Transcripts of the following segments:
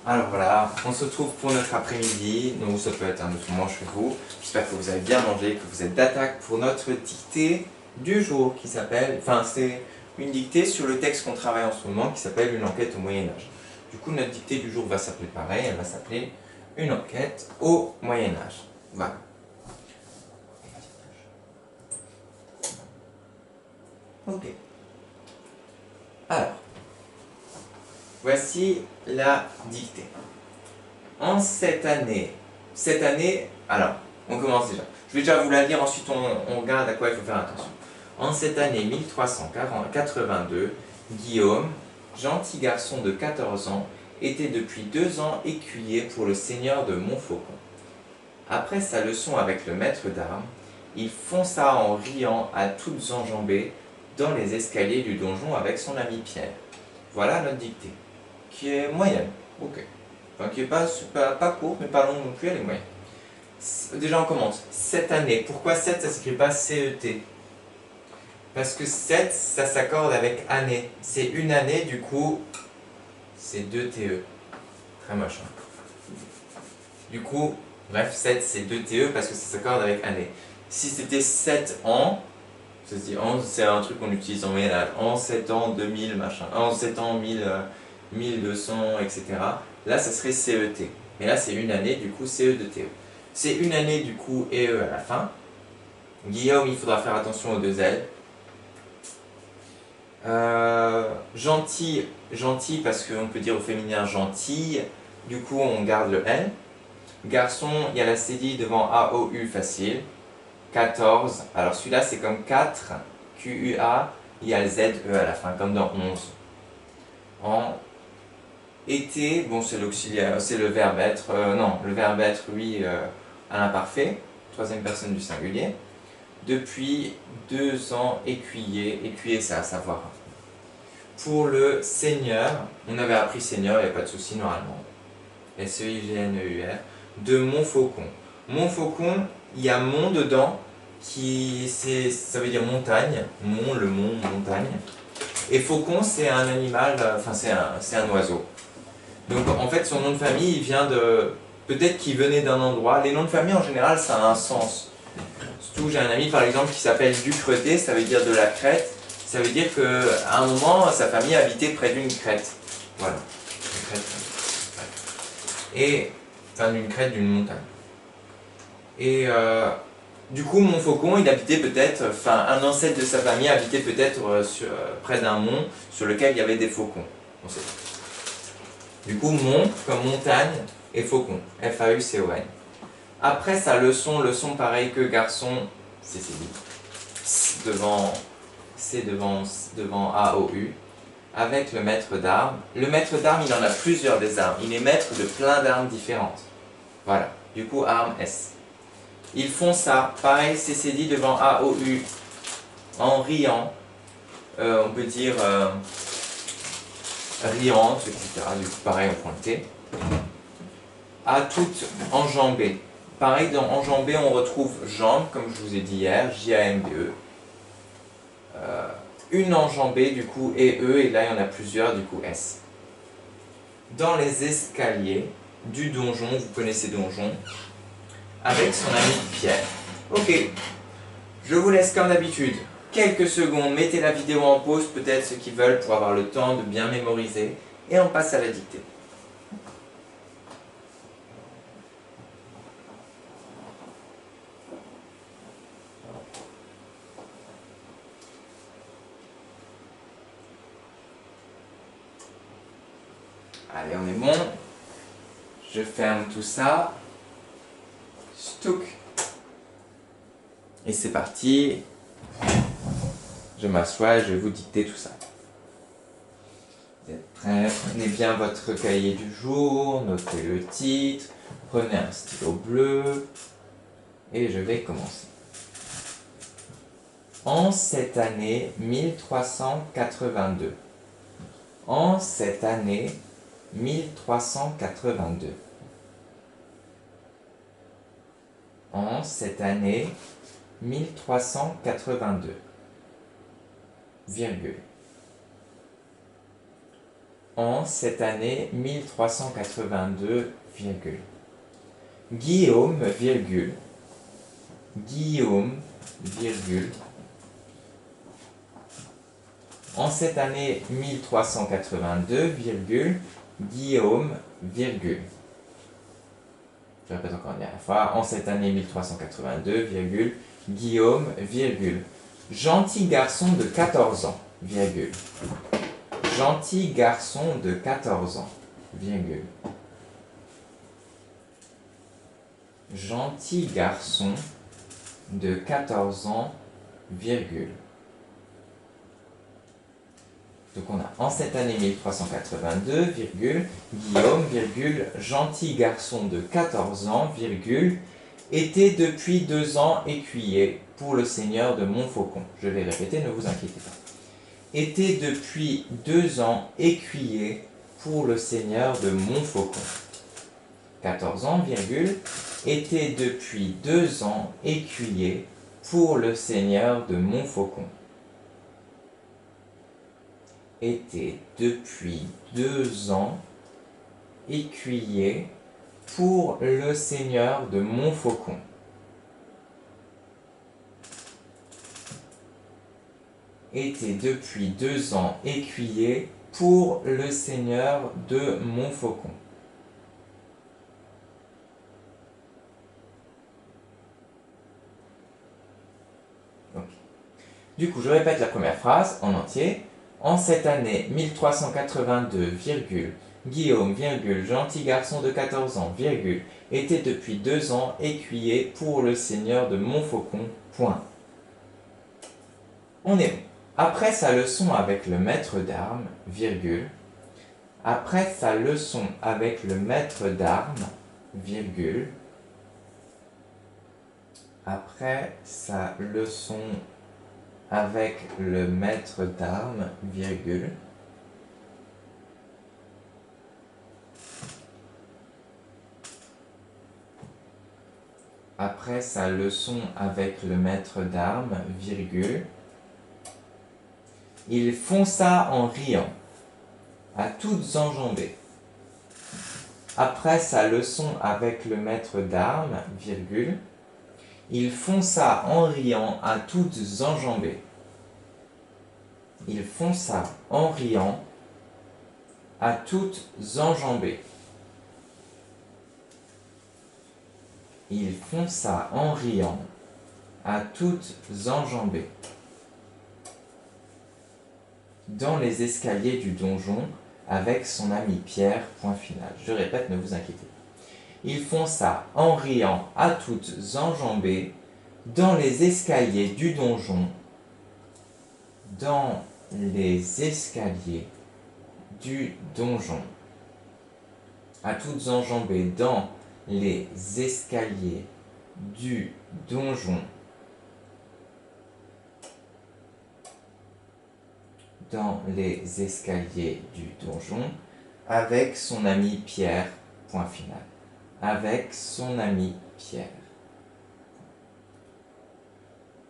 Alors voilà, on se retrouve pour notre après-midi, donc ça peut être un autre moment chez vous. J'espère que vous avez bien mangé, que vous êtes d'attaque pour notre dictée du jour qui s'appelle, enfin c'est une dictée sur le texte qu'on travaille en ce moment qui s'appelle une enquête au Moyen-Âge. Du coup notre dictée du jour va s'appeler pareil, elle va s'appeler une enquête au Moyen-Âge. Voilà. Ok. Alors, voici la dictée. En cette année, alors, on commence déjà. Je vais déjà vous la lire, ensuite on regarde à quoi il faut faire attention. En cette année 1382, Guillaume, gentil garçon de 14 ans, était depuis 2 ans écuyer pour le seigneur de Montfaucon. Après sa leçon avec le maître d'armes, il fonça en riant à toutes enjambées dans les escaliers du donjon avec son ami Pierre. Voilà notre dictée, qui est moyenne. Ok. Enfin, qui n'est pas courte, mais pas longue non plus, elle est moyenne. Déjà, on commence. Cette année. Pourquoi 7, ça ne s'écrit pas CET? Parce que 7, ça s'accorde avec année. C'est une année, du coup, c'est 2 TE. Très moche. Hein. Du coup, bref, 7, c'est 2 TE parce que ça s'accorde avec année. Si c'était 7 ans, ça se dit an, c'est un truc qu'on utilise en Moyen-Âge. An, 7 ans, 2000, machin. An, 7 ans, 1000, 1200, etc. Là, ça serait CET. Mais là, c'est une année, du coup, CE de TE. C'est une année, du coup, EE à la fin. Guillaume, il faudra faire attention aux deux L. Gentil, gentil, parce qu'on peut dire au féminin gentille. Du coup, on garde le L. Garçon, il y a la cédille devant AOU facile. 14. Alors celui-là, c'est comme 4. QUA. Il y a le ZE à la fin, comme dans 11. En été, bon, c'est l'auxiliaire, c'est le verbe être. Non, le verbe être, oui, à l'imparfait. Troisième personne du singulier. Depuis 2 ans, écuyer. Écuyer, c'est à savoir. Pour le seigneur, on avait appris seigneur, il n'y a pas de souci normalement. SEIGNEUR. De Montfaucon. Montfaucon, il y a Mont dedans, ça veut dire montagne. Mont, le mont, montagne. Et faucon, c'est un animal, enfin c'est un oiseau. Donc en fait, son nom de famille, il vient de... Peut-être qu'il venait d'un endroit. Les noms de famille, en général, ça a un sens. Surtout, j'ai un ami, par exemple, qui s'appelle Ducreté, ça veut dire de la crête. Ça veut dire qu'à un moment, sa famille habitait près d'une crête. Voilà. Une crête. Et... Enfin, d'une crête d'une montagne. Et du coup, Montfaucon, il habitait peut-être, enfin, un ancêtre de sa famille habitait peut-être près d'un mont sur lequel il y avait des faucons. On sait pas. Du coup, mont comme montagne et faucon. FAUCON. Après sa leçon pareil que garçon, c'est dit. Devant AOU. Avec le maître d'armes. Le maître d'armes, il en a plusieurs des armes. Il est maître de plein d'armes différentes. Voilà. Du coup, arme S. Ils font ça, pareil, c'est dit devant AOU, en riant, on peut dire riante, etc. Du coup, pareil, on prend le T. À toutes enjambées. Pareil, dans enjambées, on retrouve jambe, comme je vous ai dit hier, JAMBE. Une enjambée, du coup, et là, il y en a plusieurs, du coup, S. Dans les escaliers du donjon, vous connaissez donjon, avec son ami Pierre. Ok, je vous laisse comme d'habitude quelques secondes, mettez la vidéo en pause, peut-être ceux qui veulent, pour avoir le temps de bien mémoriser, et on passe à la dictée. Allez, on est bon. Je ferme tout ça. Stouk. Et c'est parti. Je m'assois et je vais vous dicter tout ça. Vous êtes prêts? Prenez bien votre cahier du jour, notez le titre, prenez un stylo bleu et je vais commencer. En cette année 1382. En cette année 1382. En cette année 1382. Virgule. en cette année 1382, virgule. Guillaume, virgule. Guillaume, virgule. En cette année 1382, virgule. Guillaume, virgule. Je répète encore une dernière fois. En cette année 1382, virgule. Guillaume, virgule. Gentil garçon de 14 ans, virgule. Gentil garçon de 14 ans, virgule. Gentil garçon de 14 ans, virgule. Donc on a en cette année 1382, virgule, Guillaume, virgule, gentil garçon de 14 ans, virgule, était depuis 2 ans écuyer pour le seigneur de Montfaucon. Je vais répéter, ne vous inquiétez pas. Était depuis 2 ans écuyer pour le seigneur de Montfaucon. 14 ans, virgule, était depuis 2 ans écuyer pour le seigneur de Montfaucon. Était depuis 2 ans écuyer pour le seigneur de Montfaucon. Était depuis 2 ans écuyer pour le seigneur de Montfaucon. Okay. Du coup, je répète la première phrase en entier. En cette année 1382, virgule, Guillaume, virgule, gentil garçon de 14 ans, virgule, était depuis 2 ans écuyer pour le seigneur de Montfaucon, point. On est bon. Après sa leçon avec le maître d'armes, virgule, après sa leçon avec le maître d'armes, virgule, après sa leçon avec le maître d'armes, virgule, après sa leçon avec le maître d'armes, virgule, il fonça en riant, à toutes enjambées. Après sa leçon avec le maître d'armes, virgule, il fonça en riant à toutes enjambées. Il fonça en riant à toutes enjambées. Il fonça en riant à toutes enjambées. Dans les escaliers du donjon avec son ami Pierre, point final. Je répète, ne vous inquiétez pas. Il fonça en riant à toutes enjambées dans les escaliers du donjon, dans les escaliers du donjon, à toutes enjambées dans les escaliers du donjon, dans les escaliers du donjon, avec son ami Pierre, point final. Avec son ami Pierre.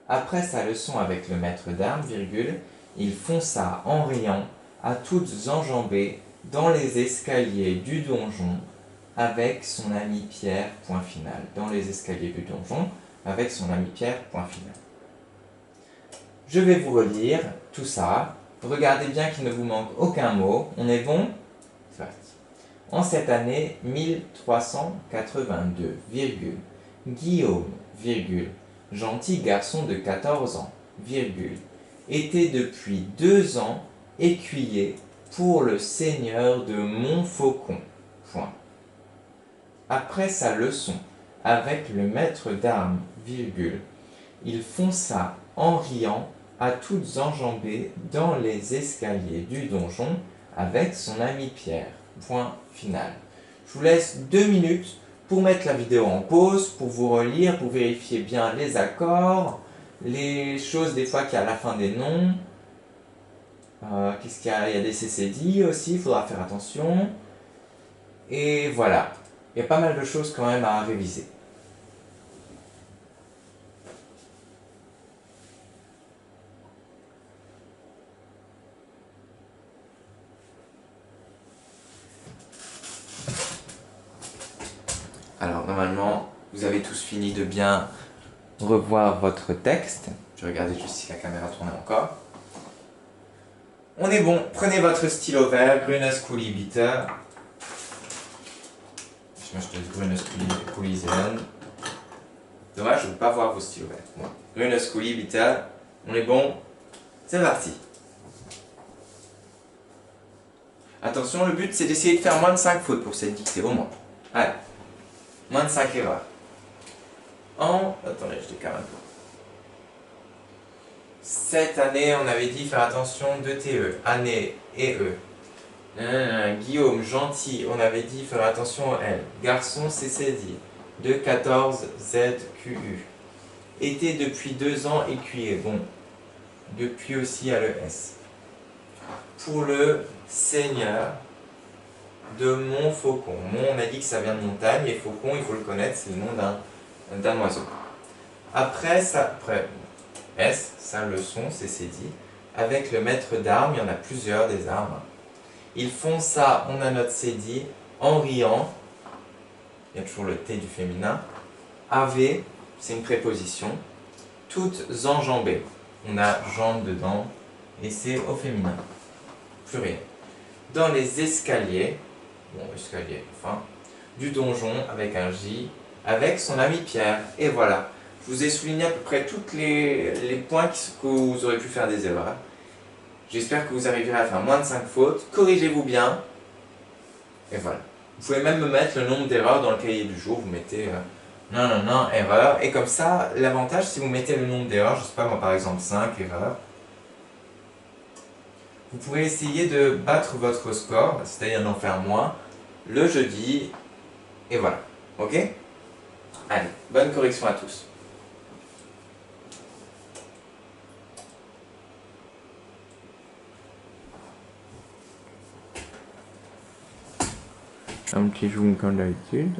Après sa leçon avec le maître d'armes, virgule, il fonça en riant à toutes enjambées dans les escaliers du donjon avec son ami Pierre, point final. Dans les escaliers du donjon avec son ami Pierre, point final. Je vais vous relire tout ça. Regardez bien qu'il ne vous manque aucun mot. On est bon? C'est parti. En cette année 1382, virgule, Guillaume, virgule, gentil garçon de 14 ans, virgule, était depuis 2 ans écuyer pour le seigneur de Montfaucon, point. Après sa leçon avec le maître d'armes, virgule, il fonça en riant à toutes enjambées dans les escaliers du donjon avec son ami Pierre. Point final. Je vous laisse 2 minutes pour mettre la vidéo en pause, pour vous relire, pour vérifier bien les accords, les choses des fois qu'il y a à la fin des noms. Qu'est-ce qu'il y a? Il y a des CCD aussi, il faudra faire attention. Et voilà. Il y a pas mal de choses quand même à réviser. Alors normalement, vous avez tous fini de bien revoir votre texte. Je vais regarder juste si la caméra tourne encore. On est bon, prenez votre stylo vert, Grünes Kuli Bitte. Je möchte Grünes Kuli sehen. Dommage, je ne peux pas voir vos stylos verts. Bon. Grünes Kuli Bitte. On est bon, c'est parti. Attention, le but c'est d'essayer de faire moins de 5 fautes pour cette dictée, au moins. Allez, moins de 5 erreurs. Attendez, je décale un peu. Cette année, on avait dit faire attention de TE, année et E. Guillaume, gentil, on avait dit faire attention au L. Garçon, CCD, 214 ZQU. Été depuis 2 ans écuyer, bon. Depuis aussi à le S. Pour le Seigneur de Montfaucon. Mont, on a dit que ça vient de montagne, et faucon, il faut le connaître, c'est le nom d'un oiseau. Après, S, sa leçon, c'est dit. Avec le maître d'armes, il y en a plusieurs des armes. Ils font ça, on a notre dit, en riant. Il y a toujours le T du féminin. Ave, c'est une préposition. Toutes enjambées. On a jambes dedans, et c'est au féminin. Pluriel. Dans les escaliers, bon, escalier, enfin, du donjon avec un J, avec son ami Pierre. Et voilà. Je vous ai souligné à peu près tous les points que vous aurez pu faire des erreurs. J'espère que vous arriverez à faire moins de 5 fautes. Corrigez-vous bien. Et voilà. Vous pouvez même me mettre le nombre d'erreurs dans le cahier du jour. Vous mettez non, erreur. Et comme ça, l'avantage, si vous mettez le nombre d'erreurs, je sais pas moi par exemple 5 erreurs, vous pouvez essayer de battre votre score, c'est-à-dire d'en faire moins, le jeudi. Et voilà. Ok? Allez, bonne correction à tous. Un petit zoom comme d'habitude.